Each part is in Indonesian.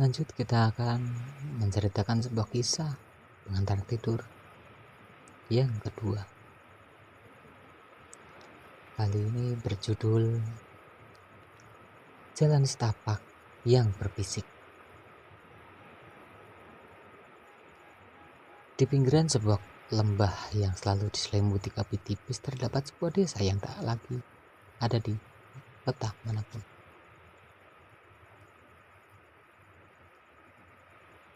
Lanjut kita akan menceritakan sebuah kisah pengantar tidur yang kedua. Kali ini berjudul Jalan Setapak yang Berbisik. Di pinggiran sebuah lembah yang selalu diselimuti kabut tipis terdapat sebuah desa yang tak lagi ada di peta manapun.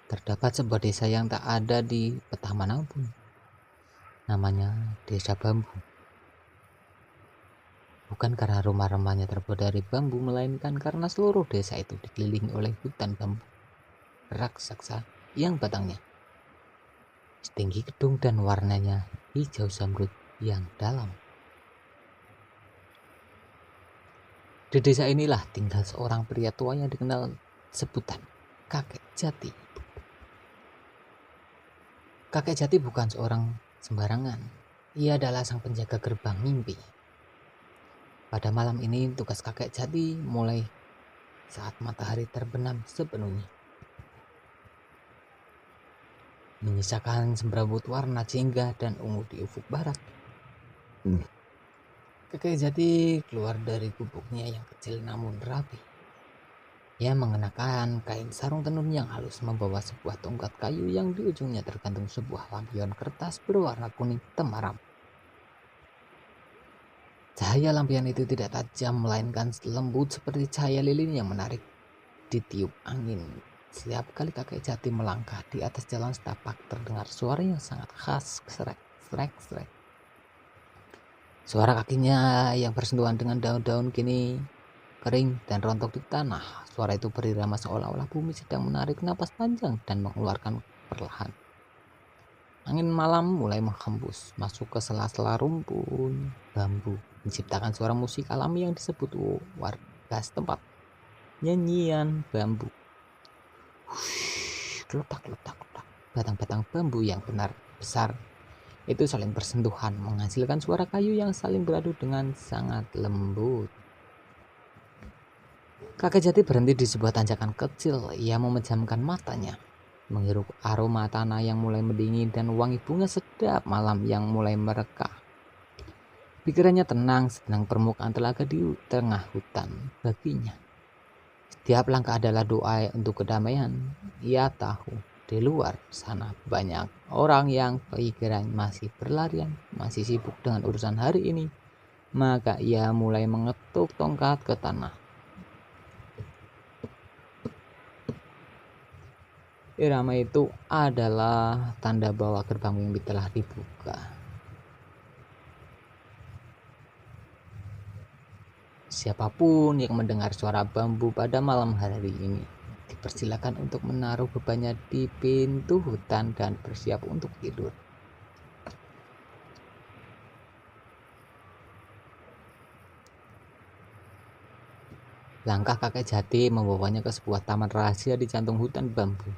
Terdapat sebuah desa yang tak ada di peta manapun. Namanya Desa Bambu. Bukan karena rumah-rumahnya terbuat dari bambu, melainkan karena seluruh desa itu dikelilingi oleh hutan bambu raksasa yang batangnya setinggi gedung dan warnanya hijau zamrud yang dalam. Di desa inilah tinggal seorang pria tua yang dikenal sebutan Kakek Jati. Kakek Jati bukan seorang sembarangan. Ia adalah sang penjaga gerbang mimpi. Pada malam ini tugas Kakek Jati mulai saat matahari terbenam sepenuhnya, menyisakan semrawut warna jingga dan ungu di ufuk barat. Kakek Jati keluar dari gubuknya yang kecil namun rapi. Ia mengenakan kain sarung tenun yang halus, membawa sebuah tongkat kayu yang di ujungnya tergantung sebuah lampion kertas berwarna kuning temaram. Cahaya lampion itu tidak tajam, melainkan lembut seperti cahaya lilin yang menarik ditiup angin. Setiap kali Kakek Jati melangkah di atas jalan setapak, terdengar suara yang sangat khas, srek, srek, srek. Suara kakinya yang bersentuhan dengan daun-daun kini kering dan rontok di tanah. Suara itu berirama seolah-olah bumi sedang menarik napas panjang dan mengeluarkan perlahan. Angin malam mulai menghembus masuk ke sela-sela rumpun bambu, menciptakan suara musik alami yang disebut warga setempat nyanyian bambu. Letak. Batang-batang bambu yang benar besar itu saling bersentuhan, menghasilkan suara kayu yang saling beradu dengan sangat lembut. Kakek Jati berhenti di sebuah tanjakan kecil. Ia memejamkan matanya, menghirup aroma tanah yang mulai mendingin dan wangi bunga sedap malam yang mulai mereka. Pikirannya tenang, sedang permukaan telaga di tengah hutan baginya. Setiap langkah adalah doa untuk kedamaian. Ia tahu di luar sana banyak orang yang pikiran masih berlarian, masih sibuk dengan urusan hari ini. Maka ia mulai mengetuk tongkat ke tanah. Irama itu adalah tanda bahwa gerbang mimpi telah dibuka. Siapapun yang mendengar suara bambu pada malam hari ini dipersilakan untuk menaruh bebannya di pintu hutan dan bersiap untuk tidur. Langkah Kakek Jati membawanya ke sebuah taman rahasia di jantung hutan bambu.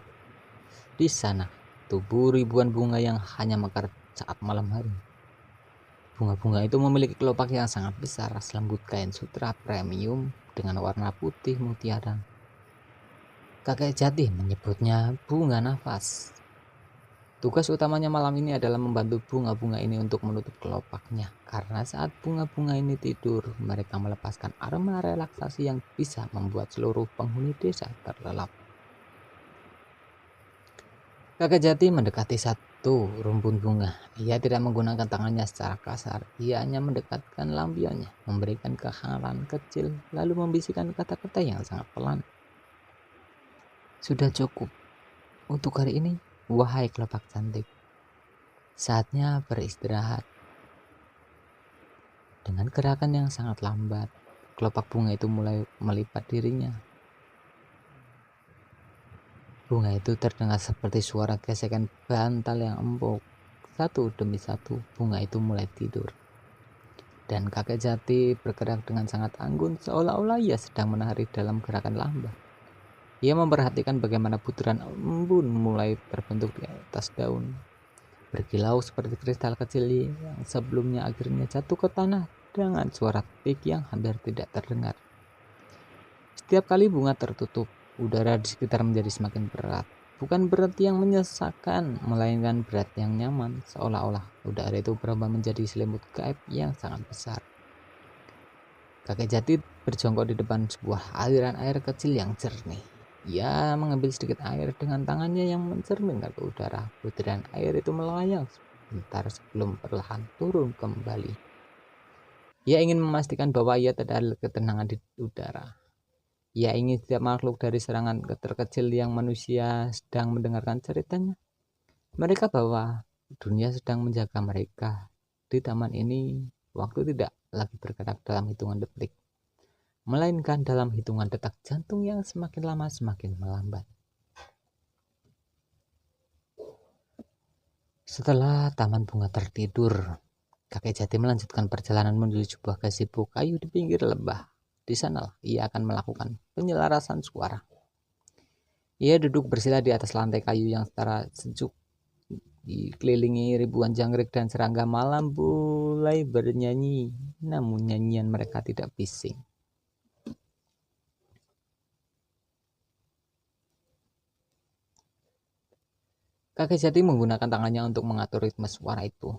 Di sana tumbuh ribuan bunga yang hanya mekar saat malam hari. Bunga-bunga itu memiliki kelopak yang sangat besar, selembut kain sutra premium dengan warna putih mutiara. Kakek Jati menyebutnya bunga nafas. Tugas utamanya malam ini adalah membantu bunga-bunga ini untuk menutup kelopaknya, karena saat bunga-bunga ini tidur, mereka melepaskan aroma relaksasi yang bisa membuat seluruh penghuni desa terlelap. Kakek Jati mendekati satu rumpun bunga. Ia tidak menggunakan tangannya secara kasar. Ia hanya mendekatkan lampionnya, memberikan kehangatan kecil, lalu membisikkan kata-kata yang sangat pelan. Sudah cukup untuk hari ini, wahai kelopak cantik. Saatnya beristirahat. Dengan gerakan yang sangat lambat, kelopak bunga itu mulai melipat dirinya. Bunga itu terdengar seperti suara gesekan bantal yang empuk. Satu demi satu, bunga itu mulai tidur. Dan Kakek Jati bergerak dengan sangat anggun, seolah-olah ia sedang menari dalam gerakan lambat. Ia memperhatikan bagaimana butiran embun mulai terbentuk di atas daun, berkilau seperti kristal kecil yang sebelumnya akhirnya jatuh ke tanah dengan suara tik yang hampir tidak terdengar. Setiap kali bunga tertutup, udara di sekitar menjadi semakin berat. Bukan berat yang menyesakan, melainkan berat yang nyaman, seolah-olah udara itu berubah menjadi selimut gaib yang sangat besar. Kakek Jati berjongkok di depan sebuah aliran air kecil yang jernih. Ia mengambil sedikit air dengan tangannya yang mencerminkan ke udara. Butiran air itu melayang sebentar sebelum perlahan turun kembali. Ia ingin memastikan bahwa ia tidak ada ketenangan di udara. Ia ingin setiap makhluk dari serangan terkecil yang manusia sedang mendengarkan ceritanya. Mereka bahwa dunia sedang menjaga mereka. Di taman ini, waktu tidak lagi bergerak dalam hitungan detik, melainkan dalam hitungan detak jantung yang semakin lama semakin melambat. Setelah taman bunga tertidur, kakek Jati melanjutkan perjalanan menuju sebuah gazebo kayu di pinggir lembah. Di sana ia akan melakukan penyelarasan suara. Ia duduk bersila di atas lantai kayu yang setara sejuk, dikelilingi ribuan jangkrik dan serangga malam mulai bernyanyi, namun nyanyian mereka tidak bising. Kakek Jati menggunakan tangannya untuk mengatur ritme suara itu.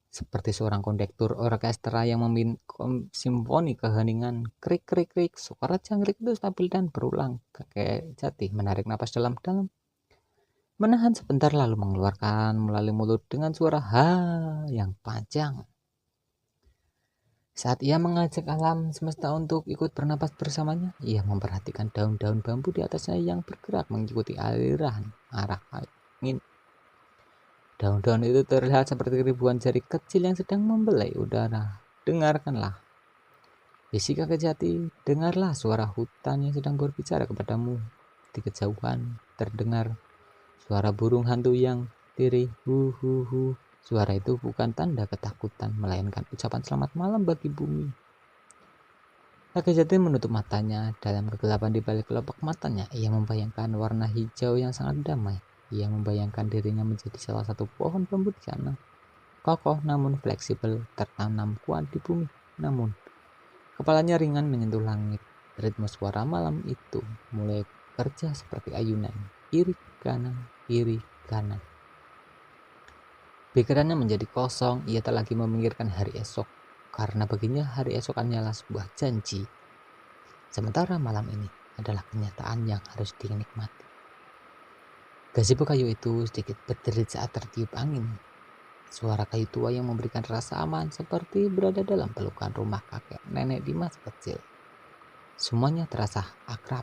Seperti seorang kondektur orkestra yang memimpin simfoni keheningan, krik krik krik, suara jangkrik itu stabil dan berulang. Kakek Jati menarik napas dalam-dalam, menahan sebentar lalu mengeluarkan melalui mulut dengan suara ha yang panjang. Saat ia mengajak alam semesta untuk ikut bernapas bersamanya, ia memperhatikan daun-daun bambu di atasnya yang bergerak mengikuti aliran arah angin. Daun-daun itu terlihat seperti ribuan jari kecil yang sedang membelai udara. Dengarkanlah, bisi kakek Jati, dengarlah suara hutan yang sedang berbicara kepadamu. Di kejauhan terdengar suara burung hantu yang lirih, hu hu hu. Suara itu bukan tanda ketakutan, melainkan ucapan selamat malam bagi bumi. Kakek Jati menutup matanya. Dalam kegelapan di balik kelopak matanya, ia membayangkan warna hijau yang sangat damai. Ia membayangkan dirinya menjadi salah satu pohon bambu di sana. Kokoh namun fleksibel, tertanam kuat di bumi. Namun, kepalanya ringan menyentuh langit. Ritme suara malam itu mulai kerja seperti ayunan. Kiri kanan, kiri kanan. Pikirannya menjadi kosong. Ia tak lagi memikirkan hari esok, karena baginya hari esok hanyalah sebuah janji. Sementara malam ini adalah kenyataan yang harus dinikmati. Gazebo kayu itu sedikit berderit saat tertiup angin. Suara kayu tua yang memberikan rasa aman, seperti berada dalam pelukan rumah kakek nenek di masa kecil. Semuanya terasa akrab,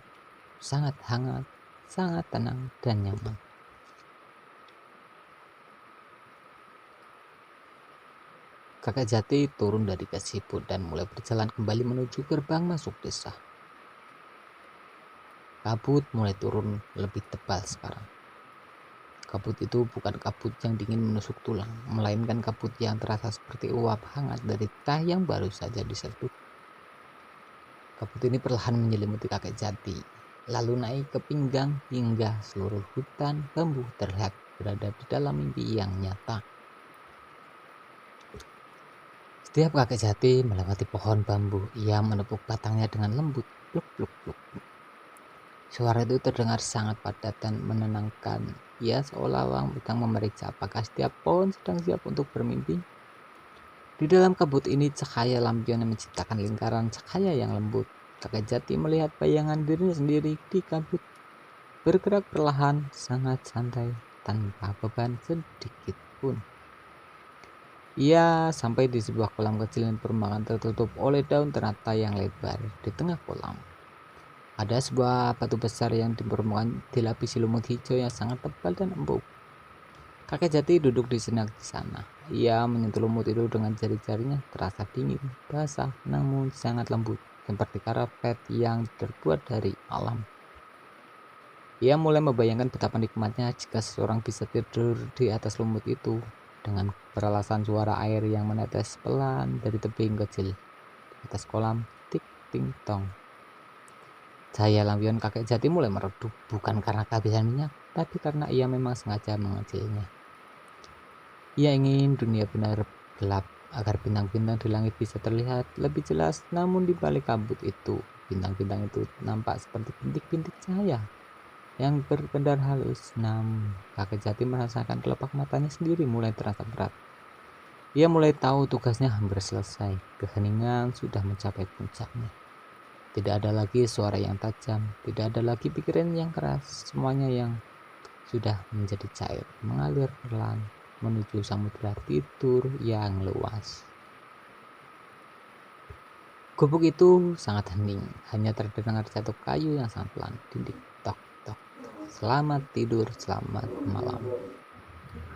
sangat hangat, sangat tenang dan nyaman. Kakek Jati turun dari gazebo dan mulai berjalan kembali menuju gerbang masuk desa. Kabut mulai turun lebih tebal sekarang. Kabut itu bukan kabut yang dingin menusuk tulang, melainkan kabut yang terasa seperti uap hangat dari teh yang baru saja diseduh. Kabut ini perlahan menyelimuti kakek Jati, lalu naik ke pinggang hingga seluruh hutan bambu terlihat berada di dalam mimpi yang nyata. Setiap kakek Jati melewati pohon bambu, ia menepuk batangnya dengan lembut, pluk pluk pluk. Suara itu terdengar sangat padat dan menenangkan. Ia seolah-olah sedang memeriksa apakah setiap pohon sedang siap untuk bermimpi. Di dalam kabut ini, cahaya lampion yang menciptakan lingkaran cahaya yang lembut. Kakek Jati melihat bayangan dirinya sendiri di kabut, bergerak perlahan, sangat santai, tanpa beban sedikit pun. Ia sampai di sebuah kolam kecil yang permukaan tertutup oleh daun teratai yang lebar. Di tengah kolam ada sebuah batu besar yang di permukaan dilapisi lumut hijau yang sangat tebal dan empuk. Kakek Jati duduk di sana. Ia menyentuh lumut itu dengan jari-jarinya, terasa dingin, basah, namun sangat lembut, seperti karpet yang terbuat dari alam. Ia mulai membayangkan betapa nikmatnya jika seseorang bisa tidur di atas lumut itu, dengan peralasan suara air yang menetes pelan dari tebing kecil di atas kolam. Tik ting tong. Cahaya lampion kakek Jati mulai meredup, bukan karena kehabisan minyak, tapi karena ia memang sengaja mengecilnya. Ia ingin dunia benar gelap, agar bintang-bintang di langit bisa terlihat lebih jelas. Namun di balik kabut itu, Bintang-bintang itu nampak seperti bintik-bintik cahaya yang berkedar halus. Namun, kakek Jati merasakan kelopak matanya sendiri mulai terasa berat. Ia mulai tahu tugasnya hampir selesai. Keheningan sudah mencapai puncaknya. Tidak ada lagi suara yang tajam, tidak ada lagi pikiran yang keras. Semuanya yang sudah menjadi cair, mengalir pelan menuju samudera tidur yang luas. Gubuk itu sangat hening, hanya terdengar jatuh kayu yang sangat pelan. Dindik tok tok. Selamat tidur, selamat malam.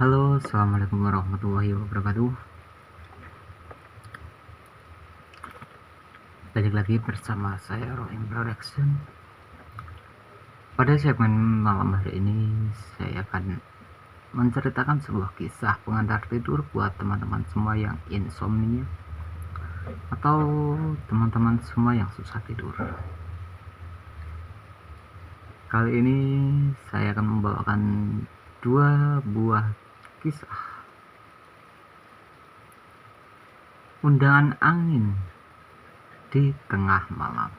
Halo, assalamualaikum warahmatullahi wabarakatuh. Balik lagi bersama saya Rohim Production. Pada segmen malam hari ini saya akan menceritakan sebuah kisah pengantar tidur buat teman-teman semua yang insomnia atau teman-teman semua yang susah tidur. Kali ini saya akan membawakan dua buah kisah. Undangan angin di tengah malam.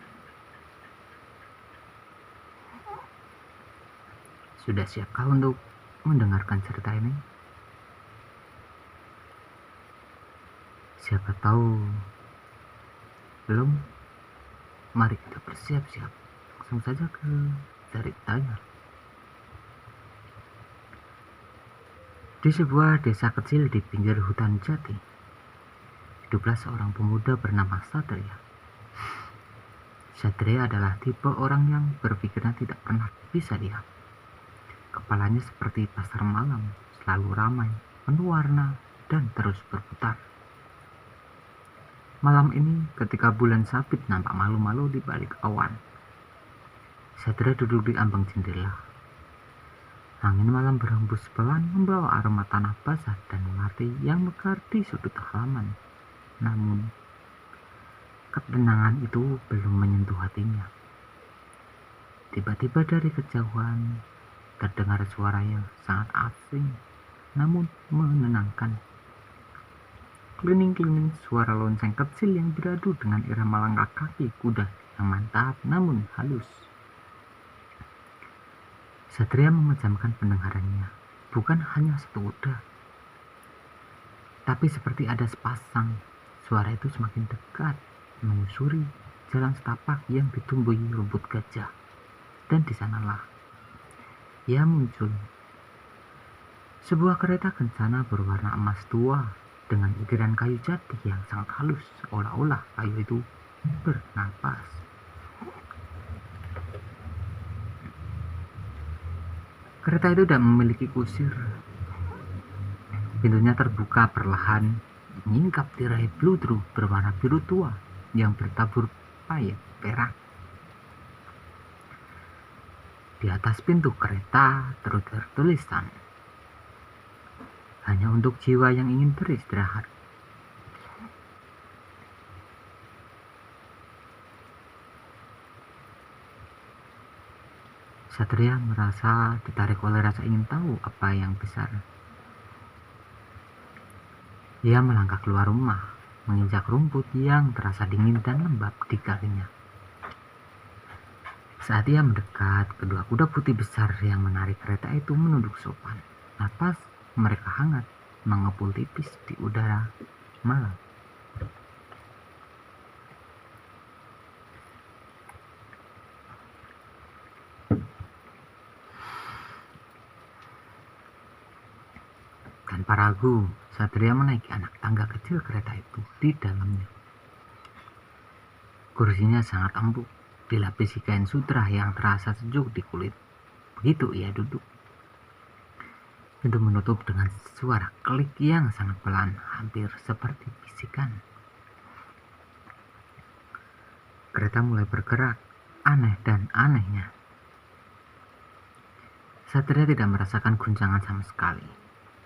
Sudah siapkah untuk mendengarkan cerita ini? Siapa tahu belum? Mari kita bersiap-siap. Langsung saja ke ceritanya. Di sebuah desa kecil di pinggir hutan jati, hiduplah seorang pemuda bernama Satria. Satria adalah tipe orang yang berpikirnya tidak pernah bisa diam. Kepalanya seperti pasar malam, selalu ramai, penuh warna, dan terus berputar. Malam ini, ketika bulan sabit nampak malu-malu di balik awan, Satria duduk di ambang jendela. Angin malam berhembus pelan membawa aroma tanah basah dan melati yang mekar di sudut halaman. Namun, ketenangan itu belum menyentuh hatinya. Tiba-tiba dari kejauhan terdengar suara yang sangat asing, namun menenangkan. Klining-klining suara lonceng kecil yang beradu dengan irama langkah kaki kuda yang mantap namun halus. Satria memejamkan pendengarannya. Bukan hanya satu kuda, tapi seperti ada sepasang. Suara itu semakin dekat, menyusuri jalan setapak yang ditumbuhi rumput gajah. Dan di sanalah ia muncul. Sebuah kereta kencana berwarna emas tua dengan ukiran kayu jati yang sangat halus, seolah-olah kayu itu bernapas. Kereta itu tidak memiliki kusir. Pintunya terbuka perlahan, menyingkap tirai bludru berwarna biru tua yang bertabur payet perak. Di atas pintu kereta tertulis tulisan, hanya untuk jiwa yang ingin beristirahat. Satria merasa ditarik oleh rasa ingin tahu apa yang besar. Ia melangkah keluar rumah, menginjak rumput yang terasa dingin dan lembab di kakinya. Saat ia mendekat, kedua kuda putih besar yang menarik kereta itu menunduk sopan. Napas mereka hangat, mengepul tipis di udara malam. Tanpa ragu, Satria menaiki anak tangga kecil kereta itu di dalamnya. Kursinya sangat empuk, dilapisi kain sutra yang terasa sejuk di kulit. Begitu ia duduk, pintu menutup dengan suara klik yang sangat pelan, hampir seperti bisikan. Kereta mulai bergerak, aneh dan anehnya. Satria tidak merasakan guncangan sama sekali.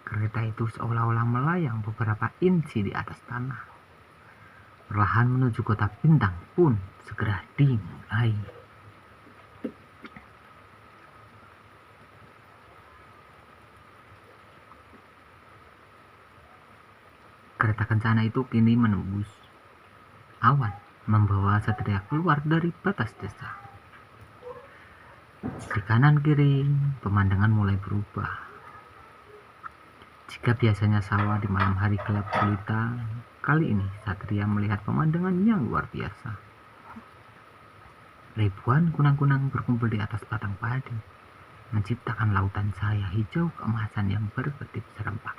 Kereta itu seolah-olah melayang beberapa inci di atas tanah. Perlahan menuju kota bintang pun segera dimulai. Kereta kencana itu kini menembus awan membawa Satria keluar dari batas desa. Di kanan kiri, pemandangan mulai berubah. Jika biasanya sawah di malam hari gelap gulita, kali ini Satria melihat pemandangan yang luar biasa. Ribuan kunang-kunang berkumpul di atas batang padi, menciptakan lautan cahaya hijau keemasan yang berkedip serempak.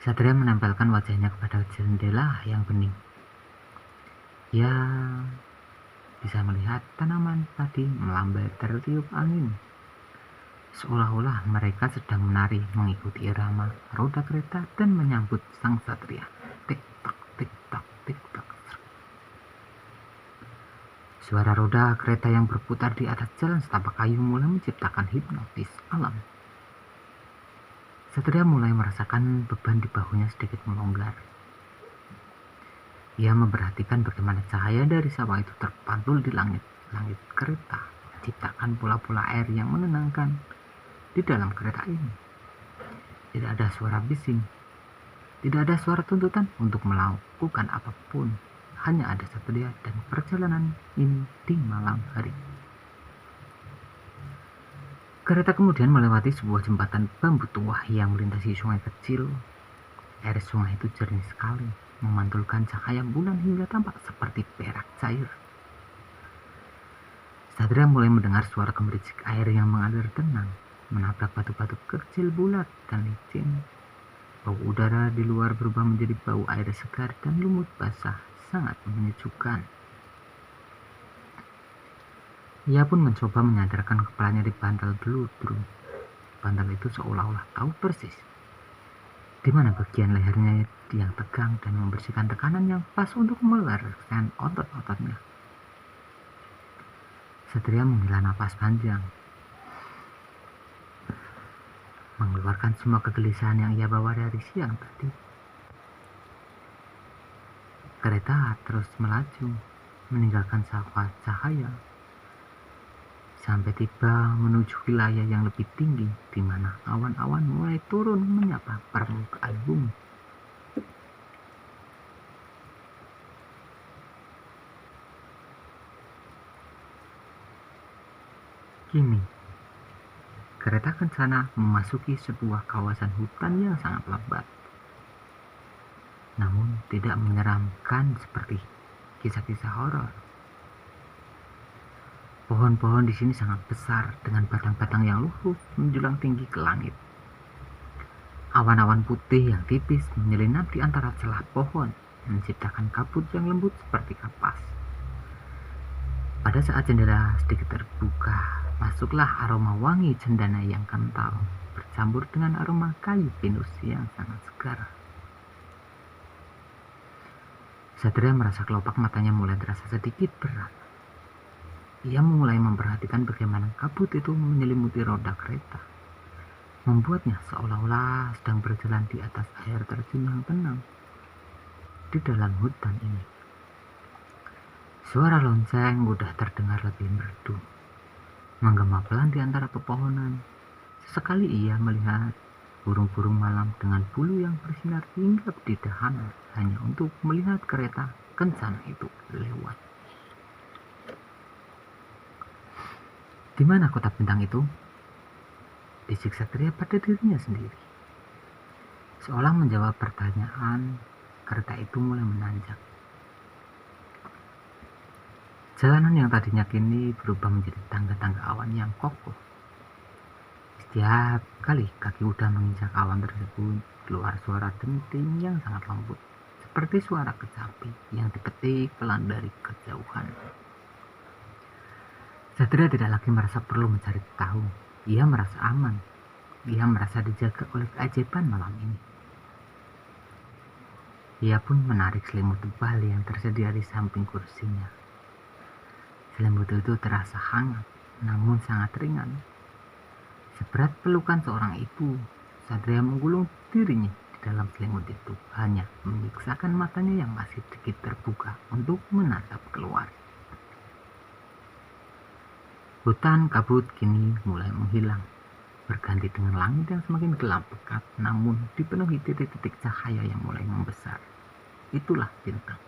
Satria menempelkan wajahnya kepada jendela yang bening. Ia bisa melihat tanaman padi melambai tertiup angin, seolah-olah mereka sedang menari mengikuti irama roda kereta dan menyambut sang satria. Tik-tak, tik-tak, tik-tak. Suara roda kereta yang berputar di atas jalan setapak kayu mulai menciptakan hipnotis alam. Satria mulai merasakan beban di bahunya sedikit melonggar. Ia memperhatikan bagaimana cahaya dari sawah itu terpantul di langit kereta, menciptakan pola-pola air yang menenangkan di dalam kereta ini. Tidak ada suara bising, tidak ada suara tuntutan untuk melakukan apapun. Hanya ada Satria dan perjalanan ini di malam hari. Kereta kemudian melewati sebuah jembatan bambu tua yang melintasi sungai kecil. Air sungai itu jernih sekali, memantulkan cahaya bulan hingga tampak seperti perak cair. Satria mulai mendengar suara gemericik air yang mengalir tenang, menabrak batu-batu kecil bulat dan licin. Bau udara di luar berubah menjadi bau air segar dan lumut basah, sangat menyejukkan. Ia pun mencoba menyandarkan kepalanya di bantal geludru. Bantal itu seolah-olah tahu persis di mana bagian lehernya yang tegang dan membersihkan tekanan yang pas untuk melarikan otot-ototnya. Satria menghela napas panjang, mengeluarkan semua kegelisahan yang ia bawa dari siang tadi. Kereta terus melaju, meninggalkan sawah cahaya, sampai tiba menuju wilayah yang lebih tinggi, di mana awan-awan mulai turun menyapa permukaan bumi. Kini, kereta kencana memasuki sebuah kawasan hutan yang sangat lebat, namun tidak menyeramkan seperti kisah-kisah horor. Pohon-pohon di sini sangat besar dengan batang-batang yang luhur menjulang tinggi ke langit. Awan-awan putih yang tipis menyelinap di antara celah pohon, menciptakan kabut yang lembut seperti kapas. Pada saat jendela sedikit terbuka, masuklah aroma wangi cendana yang kental, bercampur dengan aroma kayu pinus yang sangat segar. Satria merasa kelopak matanya mulai terasa sedikit berat. Ia mulai memperhatikan bagaimana kabut itu menyelimuti roda kereta, membuatnya seolah-olah sedang berjalan di atas air terjun yang tenang di dalam hutan ini. Suara lonceng udah terdengar lebih merdu, menggema pelan di antara pepohonan. Sesekali ia melihat burung-burung malam dengan bulu yang bersinar hinggap di dahan hanya untuk melihat kereta kencana itu lewat. Di mana kota bintang itu? Bisik Satria pada dirinya sendiri. Seolah menjawab pertanyaan, kereta itu mulai menanjak. Jalanan yang tadinya kini berubah menjadi tangga-tangga awan yang kokoh. Setiap kali kaki kuda menginjak awan tersebut, keluar suara denting yang sangat lembut, seperti suara kecapi yang dipetik pelan dari kejauhan. Satria tidak lagi merasa perlu mencari tahu. Ia merasa aman. Ia merasa dijaga oleh keajaiban malam ini. Ia pun menarik selimut tebal yang tersedia di samping kursinya. Selimut itu terasa hangat, namun sangat ringan. Seberat pelukan seorang ibu, Satria menggulung dirinya di dalam selimut itu, hanya menyiksakan matanya yang masih sedikit terbuka untuk menatap keluar. Hutan kabut kini mulai menghilang, berganti dengan langit yang semakin gelap pekat, namun dipenuhi titik-titik cahaya yang mulai membesar. Itulah bintang.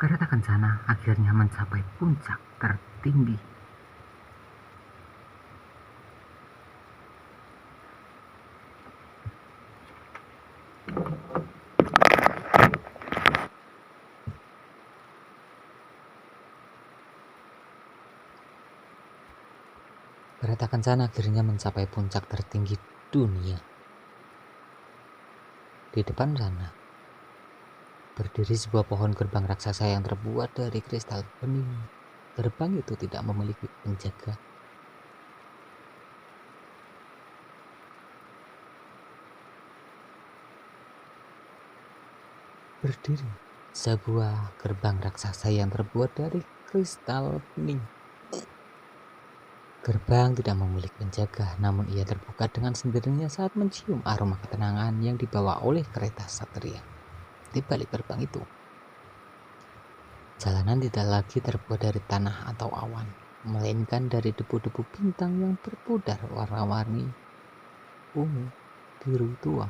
Kereta kencana akhirnya mencapai puncak tertinggi. Kereta kencana akhirnya mencapai puncak tertinggi dunia. Di depan sana berdiri sebuah pohon gerbang raksasa yang terbuat dari kristal bening. Gerbang itu tidak memiliki penjaga. Berdiri sebuah gerbang raksasa yang terbuat dari kristal bening. Gerbang tidak memiliki penjaga, namun ia terbuka dengan sendirinya saat mencium aroma ketenangan yang dibawa oleh kereta Satria. Di balik gerbang itu, jalanan tidak lagi terbuat dari tanah atau awan, melainkan dari debu-debu bintang yang berpudar warna-warni, ungu, biru tua,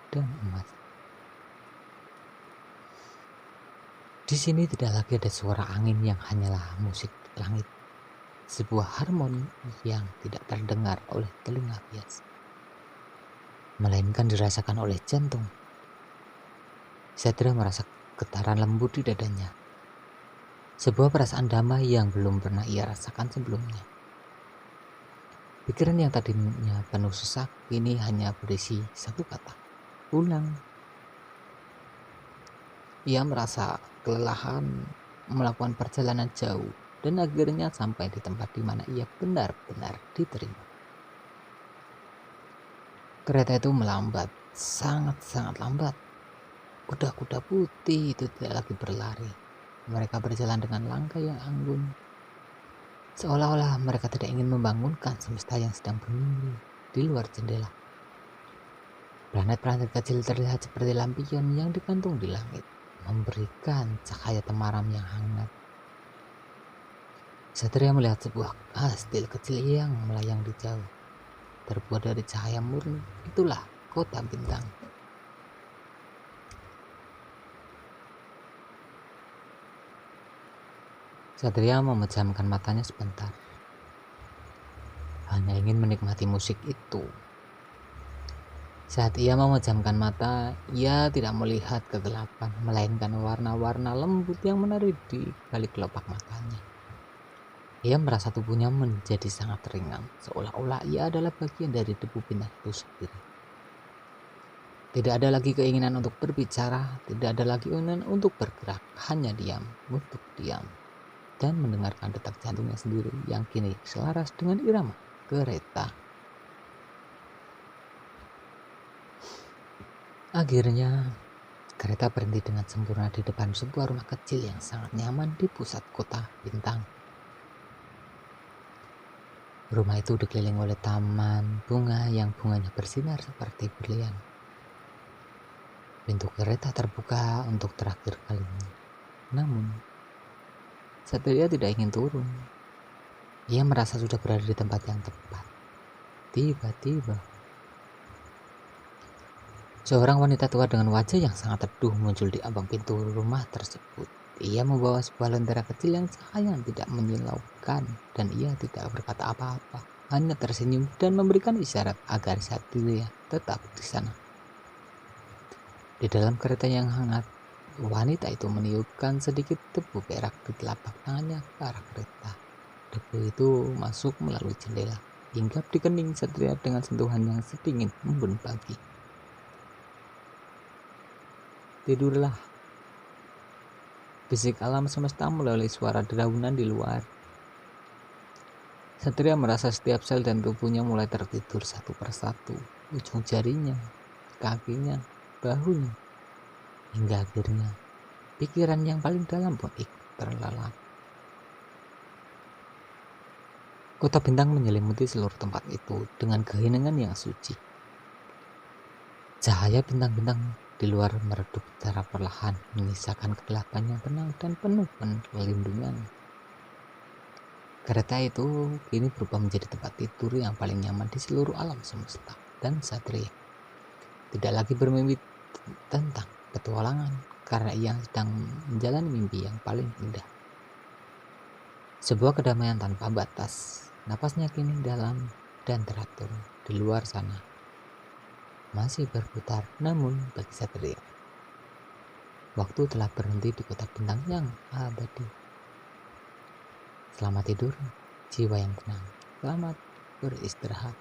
dan emas. Di sini tidak lagi ada suara angin yang hanyalah musik langit, sebuah harmoni yang tidak terdengar oleh telinga biasa, melainkan dirasakan oleh jantung. Satria merasa getaran lembut di dadanya, sebuah perasaan damai yang belum pernah ia rasakan sebelumnya. Pikiran yang tadinya penuh sesak kini hanya berisi satu kata, pulang. Ia merasa kelelahan melakukan perjalanan jauh dan akhirnya sampai di tempat di mana ia benar-benar diterima. Kereta itu melambat, sangat-sangat lambat. Kuda-kuda putih itu tidak lagi berlari. Mereka berjalan dengan langkah yang anggun, seolah-olah mereka tidak ingin membangunkan semesta yang sedang bermimpi di luar jendela. Planet-planet kecil terlihat seperti lampion yang digantung di langit, memberikan cahaya temaram yang hangat. Satria melihat sebuah kastil kecil yang melayang di jauh, terbuat dari cahaya murni. Itulah kota bintang. Satria memejamkan matanya sebentar, hanya ingin menikmati musik itu. Saat ia memejamkan mata, ia tidak melihat kegelapan, melainkan warna-warna lembut yang menari di balik kelopak matanya. Ia merasa tubuhnya menjadi sangat ringan, seolah-olah ia adalah bagian dari debu bintang itu sendiri. Tidak ada lagi keinginan untuk berbicara, tidak ada lagi keinginan untuk bergerak, hanya diam, untuk diam, dan mendengarkan detak jantungnya sendiri yang kini selaras dengan irama kereta. Akhirnya, kereta berhenti dengan sempurna di depan sebuah rumah kecil yang sangat nyaman di pusat kota bintang. Rumah itu dikelilingi oleh taman bunga yang bunganya bersinar seperti berlian. Pintu kereta terbuka untuk terakhir kalinya. Namun, Satria tidak ingin turun. Ia merasa sudah berada di tempat yang tepat. Tiba-tiba, seorang wanita tua dengan wajah yang sangat teduh muncul di ambang pintu rumah tersebut. Ia membawa sebuah lentera kecil yang cahayanya tidak menyilaukan, dan ia tidak berkata apa-apa, hanya tersenyum dan memberikan isyarat agar Satria tetap di sana. Di dalam kereta yang hangat, wanita itu meniupkan sedikit debu perak di telapak tangannya ke arah kereta. Debu itu masuk melalui jendela, hinggap di kening Satria dengan sentuhan yang sedingin embun pagi. Tidurlah, bisik alam semesta melalui suara dedaunan di luar. Satria merasa setiap sel dan tubuhnya mulai tertidur satu persatu, ujung jarinya, kakinya, bahunya, hingga akhirnya pikiran yang paling dalam pun ikut terlelap. Kota bintang menyelimuti seluruh tempat itu dengan keheningan yang suci. Cahaya bintang-bintang di luar meredup secara perlahan, menyisakan kegelapan yang tenang dan penuh perlindungan. Kereta itu kini berubah menjadi tempat tidur yang paling nyaman di seluruh alam semesta, dan Satria tidak lagi bermimpi tentang petualangan karena ia sedang menjalani mimpi yang paling indah. Sebuah kedamaian tanpa batas. Napasnya kini dalam dan teratur. Di luar sana masih berputar, namun bagi Satria, waktu telah berhenti di kota bintang yang abadi. Selamat tidur, jiwa yang tenang. Selamat beristirahat.